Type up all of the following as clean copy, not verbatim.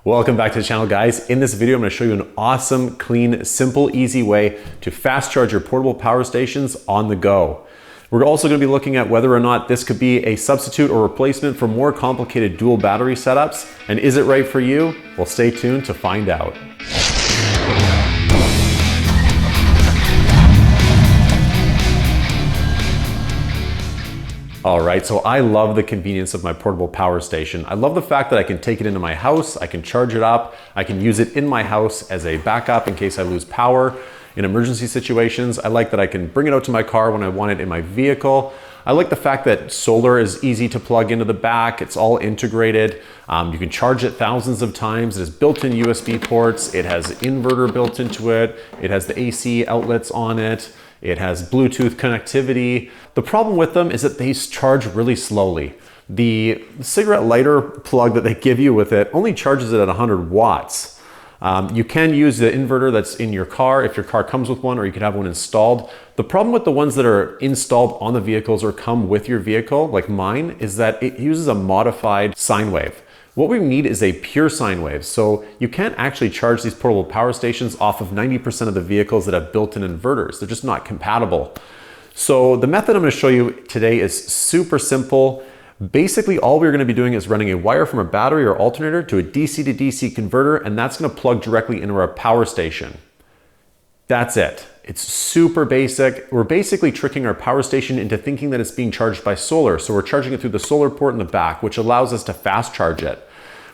Welcome back to the channel, guys. In this video, I'm going to show you an awesome, clean, simple, easy way to fast charge your portable power stations on the go. We're also going to be looking at whether or not this could be a substitute or replacement for more complicated dual battery setups. And is it right for you? Well, stay tuned to find out. All right, so I love the convenience of my portable power station. I love the fact that I can take it into my house, I can charge it up, I can use it in my house as a backup in case I lose power in emergency situations. I like that I can bring it out to my car when I want it in my vehicle. I like the fact that solar is easy to plug into the back. It's all integrated. You can charge it thousands of times. It has built-in USB ports. It has inverter built into it. It has the AC outlets on it. It has Bluetooth connectivity. The problem with them is that they charge really slowly. The cigarette lighter plug that they give you with it only charges it at 100 watts. You can use the inverter that's in your car if your car comes with one, or you could have one installed. The problem with the ones that are installed on the vehicles or come with your vehicle, like mine, is that it uses a modified sine wave. What we need is a pure sine wave. So you can't actually charge these portable power stations off of 90% of the vehicles that have built-in inverters. They're just not compatible. So the method I'm going to show you today is super simple. Basically, all we're going to be doing is running a wire from a battery or alternator to a DC to DC converter, and that's going to plug directly into our power station. That's it. It's super basic. We're basically tricking our power station into thinking that it's being charged by solar. So we're charging it through the solar port in the back, which allows us to fast charge it.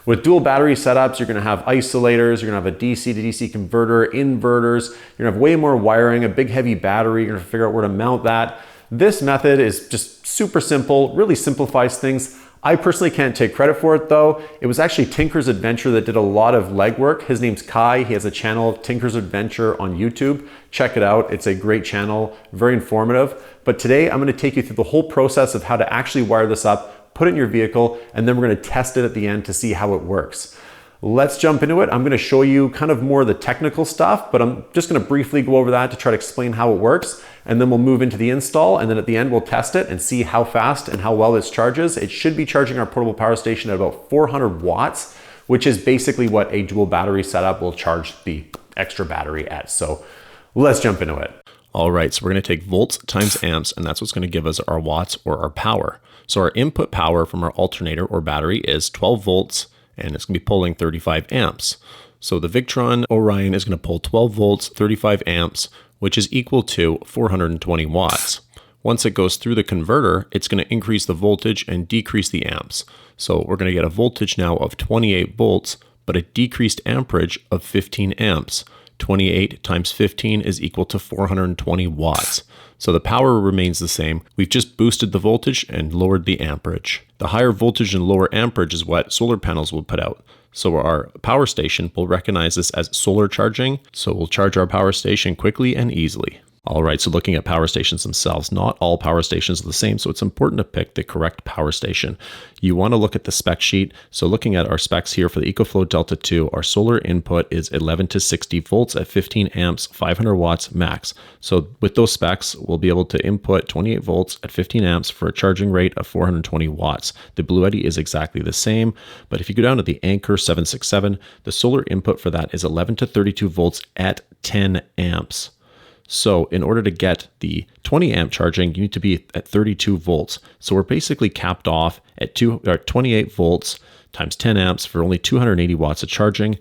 With dual battery setups, you're going to have isolators, you're going to have a DC to DC converter, inverters, you're going to have way more wiring, a big heavy battery, you're going to figure out where to mount that. This method is just super simple, really simplifies things. I personally can't take credit for it though. It was actually Tinker's Adventure that did a lot of legwork. His name's Kai. He has a channel, Tinker's Adventure, on YouTube. Check it out. It's a great channel, very informative. But today I'm going to take you through the whole process of how to actually wire this up, put it in your vehicle, and then we're going to test it at the end to see how it works. Let's jump into it. I'm going to show you kind of more of the technical stuff, but I'm just going to briefly go over that to try to explain how it works. And then we'll move into the install, and then at the end we'll test it and see how fast and how well this charges. It should be charging our portable power station at about 400 watts, which is basically what a dual battery setup will charge the extra battery at. So let's jump into it. All right, so we're going to take volts times amps, and that's what's going to give us our watts or our power. So our input power from our alternator or battery is 12 volts, and it's going to be pulling 35 amps. So the Victron Orion is going to pull 12 volts, 35 amps, which is equal to 420 watts. Once it goes through the converter, it's going to increase the voltage and decrease the amps. So we're going to get a voltage now of 28 volts, but a decreased amperage of 15 amps. 28 times 15 is equal to 420 watts. So the power remains the same. We've just boosted the voltage and lowered the amperage. The higher voltage and lower amperage is what solar panels will put out. So our power station will recognize this as solar charging. So we'll charge our power station quickly and easily. All right, so looking at power stations themselves, not all power stations are the same, so it's important to pick the correct power station. You want to look at the spec sheet. So looking at our specs here for the EcoFlow Delta 2, our solar input is 11 to 60 volts at 15 amps, 500 watts max. So with those specs, we'll be able to input 28 volts at 15 amps for a charging rate of 420 watts. The Bluetti is exactly the same, but if you go down to the Anchor 767, the solar input for that is 11 to 32 volts at 10 amps. So in order to get the 20 amp charging, you need to be at 32 volts. So we're basically capped off at 28 volts times 10 amps for only 280 watts of charging.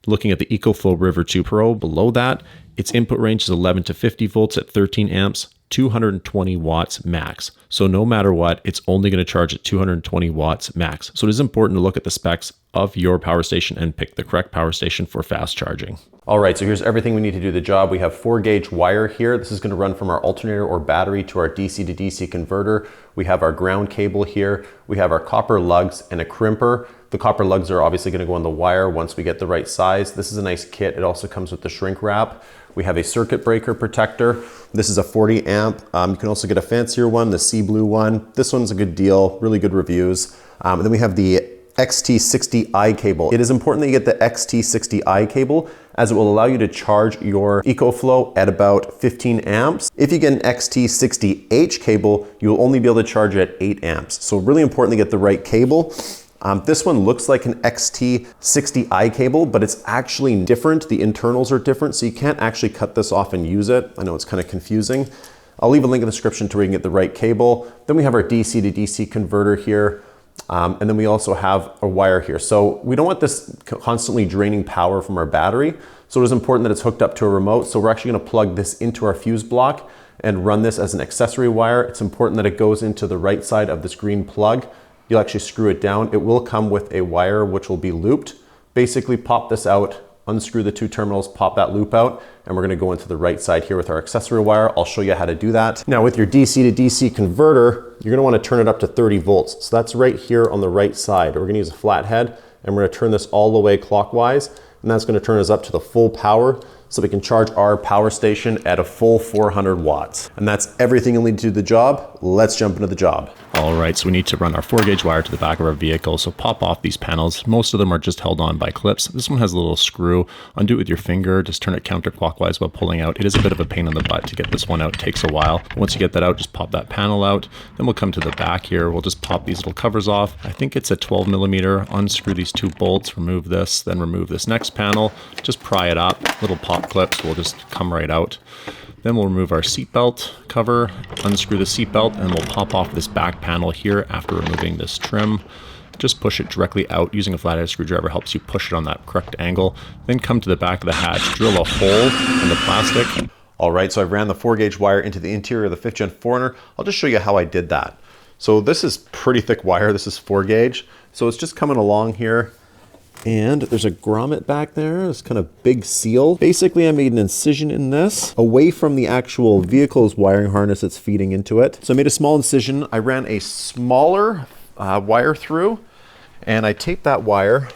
Looking at the EcoFlow River 2 Pro, below that, its input range is 11 to 50 volts at 13 amps, 220 watts max. So no matter what, it's only going to charge at 220 watts max. So it is important to look at the specs of your power station and pick the correct power station for fast charging. All right, so here's everything we need to do the job. We have 4-gauge wire here. This is going to run from our alternator or battery to our DC to DC converter. We have our ground cable here. We have our copper lugs and a crimper. The copper lugs are obviously going to go on the wire once we get the right size. This is a nice kit. It also comes with the shrink wrap. We have a circuit breaker protector. This is a 40 amp. You can also get a fancier one, the sea blue one. This one's a good deal, really good reviews. And then we have the XT60i cable. It is important that you get the XT60i cable as it will allow you to charge your EcoFlow at about 15 amps. If you get an XT60H cable, you'll only be able to charge at 8 amps. So really important to get the right cable. This one looks like an XT60i cable, but it's actually different. The internals are different, so you can't actually cut this off and use it. I know it's kind of confusing. I'll leave a link in the description to where you can get the right cable. Then we have our DC to DC converter here. And then we also have a wire here. So we don't want this constantly draining power from our battery. So it is important that it's hooked up to a remote. So we're actually gonna plug this into our fuse block and run this as an accessory wire. It's important that it goes into the right side of this green plug. You'll actually screw it down. It will come with a wire which will be looped. Basically pop this out, unscrew the two terminals, pop that loop out, and we're gonna go into the right side here with our accessory wire. I'll show you how to do that. Now with your DC to DC converter, you're gonna wanna turn it up to 30 volts. So that's right here on the right side. We're gonna use a flathead, and we're gonna turn this all the way clockwise, and that's gonna turn us up to the full power so we can charge our power station at a full 400 watts. And that's everything you'll need to do the job. Let's jump into the job. All right, so we need to run our 4-gauge wire to the back of our vehicle. So pop off these panels. Most of them are just held on by clips. This one has a little screw. Undo it with your finger. Just turn it counterclockwise while pulling out. It is a bit of a pain in the butt to get this one out. It takes a while. Once you get that out, just pop that panel out. Then we'll come to the back here. We'll just pop these little covers off. I think it's a 12 millimeter. Unscrew these two bolts, remove this, then remove this next panel. Just pry it up. Little pop clips will just come right out. Then we'll remove our seatbelt cover, unscrew the seatbelt, and we'll pop off this back panel here after removing this trim. Just push it directly out. Using a flathead screwdriver helps you push it on that correct angle. Then come to the back of the hatch, drill a hole in the plastic. All right, so I've ran the 4-gauge wire into the interior of the 5th Gen 4Runner. I'll just show you how I did that. So this is pretty thick wire. This is 4-gauge. So it's just coming along here. And there's a grommet back there, this kind of big seal. Basically, I made an incision in this away from the actual vehicle's wiring harness that's feeding into it. So I made a small incision. I ran a smaller wire through, and I taped that wire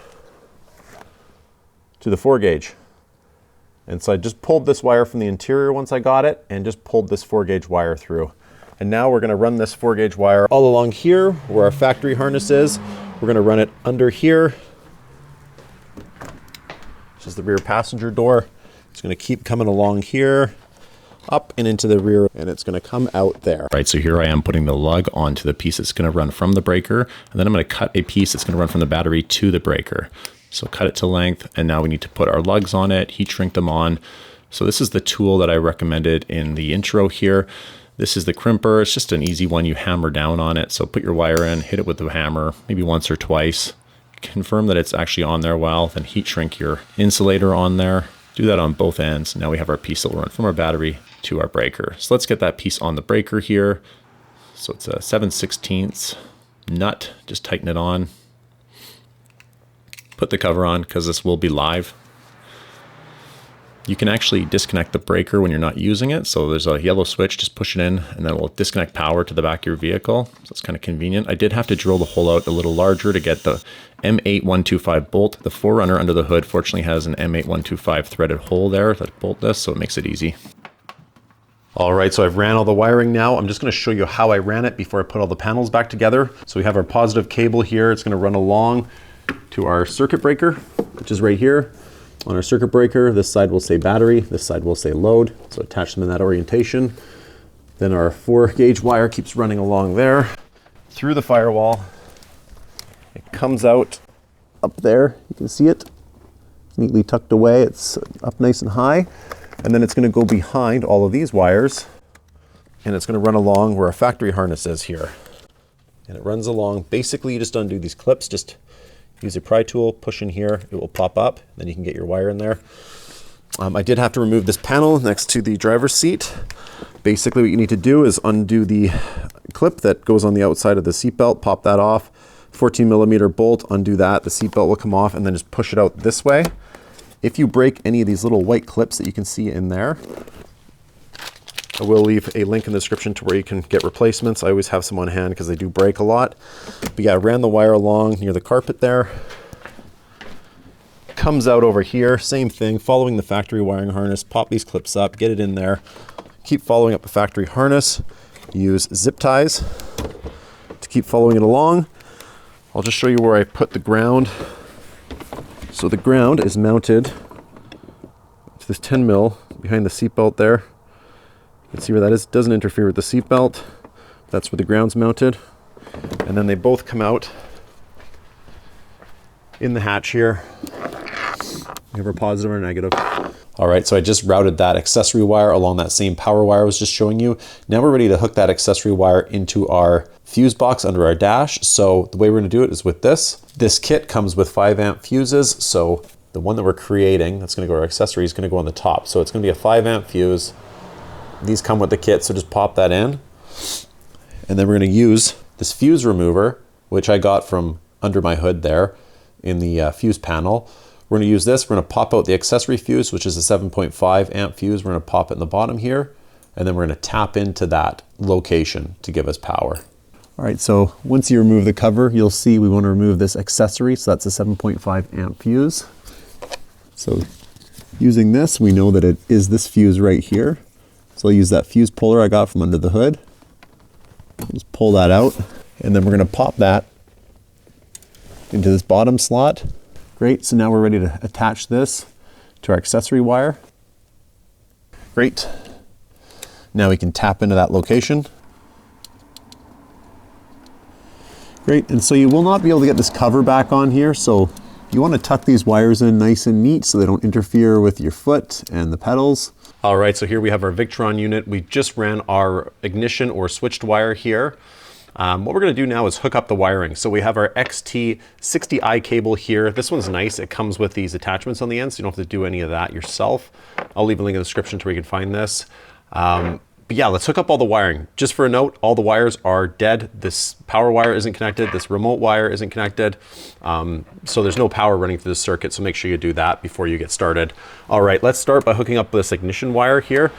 to the 4-gauge. And so I just pulled this wire from the interior once I got it, and just pulled this 4-gauge wire through. And now we're gonna run this 4-gauge wire all along here where our factory harness is. We're gonna run it under here. This is the rear passenger door. It's gonna keep coming along here, up and into the rear, and it's gonna come out there. Right, so here I am putting the lug onto the piece that's gonna run from the breaker, and then I'm gonna cut a piece that's gonna run from the battery to the breaker. So cut it to length, and now we need to put our lugs on it, heat shrink them on. So this is the tool that I recommended in the intro here. This is the crimper. It's just an easy one. You hammer down on it. So put your wire in, hit it with the hammer, maybe once or twice. Confirm that it's actually on there well, then heat shrink your insulator on there. Do that on both ends. Now we have our piece that will run from our battery to our breaker. So let's get that piece on the breaker here. So it's a 7/16 nut. Just tighten it on. Put the cover on because this will be live. You can actually disconnect the breaker when you're not using it. So there's a yellow switch, just push it in and then it will disconnect power to the back of your vehicle. So it's kind of convenient. I did have to drill the hole out a little larger to get the M8125 bolt. The 4Runner under the hood fortunately has an M8125 threaded hole there that bolt this, so it makes it easy. All right, so I've ran all the wiring now. I'm just gonna show you how I ran it before I put all the panels back together. So we have our positive cable here. It's gonna run along to our circuit breaker, which is right here. On our circuit breaker, this side will say battery, this side will say load. So attach them in that orientation. Then our 4-gauge wire keeps running along there through the firewall. It comes out up there. You can see it. It's neatly tucked away. It's up nice and high. And then it's gonna go behind all of these wires and it's gonna run along where our factory harness is here. And it runs along. Basically, you just undo these clips, just use a pry tool, push in here, it will pop up, then you can get your wire in there. I did have to remove this panel next to the driver's seat. Basically what you need to do is undo the clip that goes on the outside of the seatbelt, pop that off, 14 millimeter bolt, undo that, the seatbelt will come off, and then just push it out this way. If you break any of these little white clips that you can see in there, I will leave a link in the description to where you can get replacements. I always have some on hand because they do break a lot. But yeah, I ran the wire along near the carpet there. Comes out over here, same thing, following the factory wiring harness, pop these clips up, get it in there. Keep following up the factory harness. Use zip ties to keep following it along. I'll just show you where I put the ground. So the ground is mounted to this 10 mil behind the seatbelt there. You can see where that is. It doesn't interfere with the seatbelt. That's where the ground's mounted. And then they both come out in the hatch here. We have our positive and our negative. All right, so I just routed that accessory wire along that same power wire I was just showing you. Now we're ready to hook that accessory wire into our fuse box under our dash. So the way we're gonna do it is with this. This kit comes with 5 amp fuses. So the one that we're creating, that's gonna go to our accessory, is gonna go on the top. So it's gonna be a 5 amp fuse. These come with the kit, so just pop that in. And then we're gonna use this fuse remover, which I got from under my hood there in the fuse panel. We're gonna use this, we're gonna pop out the accessory fuse, which is a 7.5 amp fuse. We're gonna pop it in the bottom here, and then we're gonna tap into that location to give us power. All right, so once you remove the cover, you'll see we wanna remove this accessory, so that's a 7.5 amp fuse. So using this, we know that it is this fuse right here. So I'll use that fuse puller I got from under the hood. Just pull that out, and then we're gonna pop that into this bottom slot. Great, so now we're ready to attach this to our accessory wire. Great. Now we can tap into that location. Great, and so you will not be able to get this cover back on here, so you want to tuck these wires in nice and neat so they don't interfere with your foot and the pedals. All right, so here we have our Victron unit. We just ran our ignition or switched wire here. What we're gonna do now is hook up the wiring. So we have our XT60i cable here. This one's nice. It comes with these attachments on the end, so you don't have to do any of that yourself. I'll leave a link in the description to where you can find this. But yeah, let's hook up all the wiring. Just for a note, all the wires are dead. This power wire isn't connected. This remote wire isn't connected. So there's no power running through the circuit, so make sure you do that before you get started. All right, let's start by hooking up this ignition wire here.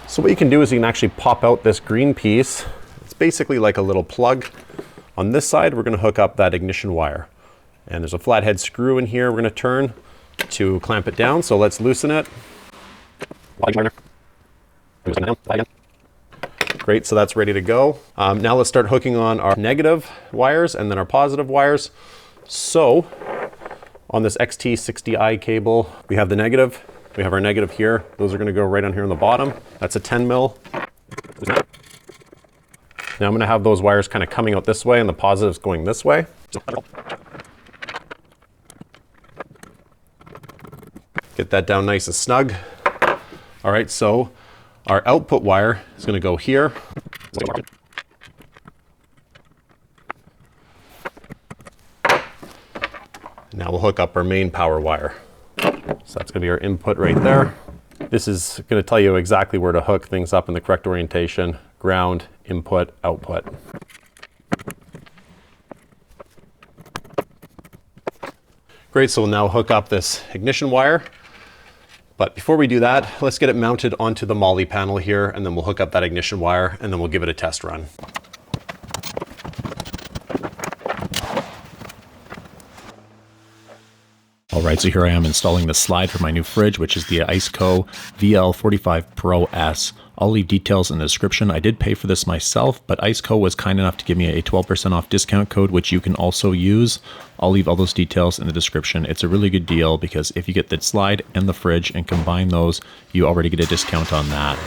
So what you can do is you can actually pop out this green piece. Basically like a little plug. On this side, we're gonna hook up that ignition wire. And there's a flathead screw in here we're gonna turn to clamp it down. So let's loosen it. Great, so that's ready to go. Now let's start hooking on our negative wires and then our positive wires. So on this XT60i cable, we have the negative. We have our negative here. Those are gonna go right on here on the bottom. That's a 10 mil. Now I'm gonna have those wires kind of coming out this way and the positives going this way. Get that down nice and snug. All right, so our output wire is gonna go here. Now we'll hook up our main power wire. So that's gonna be our input right there. This is gonna tell you exactly where to hook things up in the correct orientation. Ground, input, output. Great, so we'll now hook up this ignition wire. But before we do that, let's get it mounted onto the MOLLE panel here, and then we'll hook up that ignition wire, and then we'll give it a test run. All right, so here I am installing the slide for my new fridge, which is the Iceco VL45 Pro S. I'll leave details in the description. I did pay for this myself, but Iceco was kind enough to give me a 12% off discount code, which you can also use. I'll leave all those details in the description. It's a really good deal because if you get the slide and the fridge and combine those, you already get a discount on that.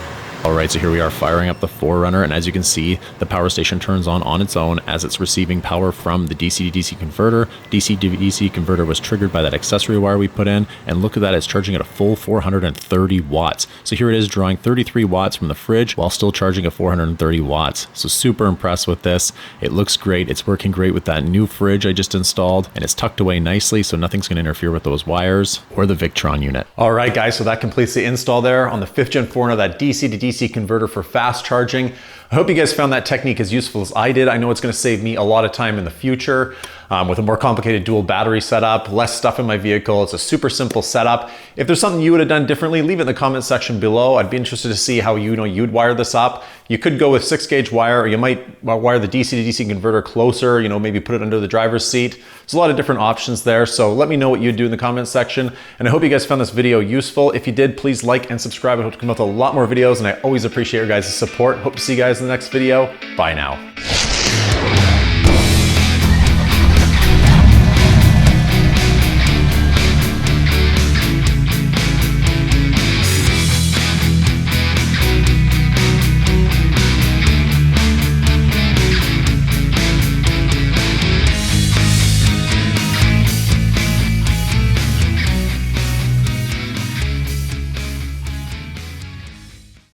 All right, so here we are firing up the 4Runner, and as you can see, the power station turns on its own as it's receiving power from the DC to DC converter. DC to DC converter was triggered by that accessory wire we put in, and look at that, it's charging at a full 430 watts. So here it is drawing 33 watts from the fridge while still charging at 430 watts. So super impressed with this. It looks great. It's working great with that new fridge I just installed, and it's tucked away nicely, so nothing's gonna interfere with those wires or the Victron unit. All right, guys, so that completes the install there on the 5th Gen 4Runner, that DC to DC converter for fast charging. I hope you guys found that technique as useful as I did. I know it's gonna save me a lot of time in the future with a more complicated dual battery setup, less stuff in my vehicle. It's a super simple setup. If there's something you would have done differently, leave it in the comment section below. I'd be interested to see how you'd wire this up. You could go with 6-gauge wire, or you might wire the DC to DC converter closer, maybe put it under the driver's seat. There's a lot of different options there, so let me know what you'd do in the comment section. And I hope you guys found this video useful. If you did, please like and subscribe. I hope to come out with a lot more videos, and I always appreciate your guys' support. Hope to see you guys in the next video. Bye now.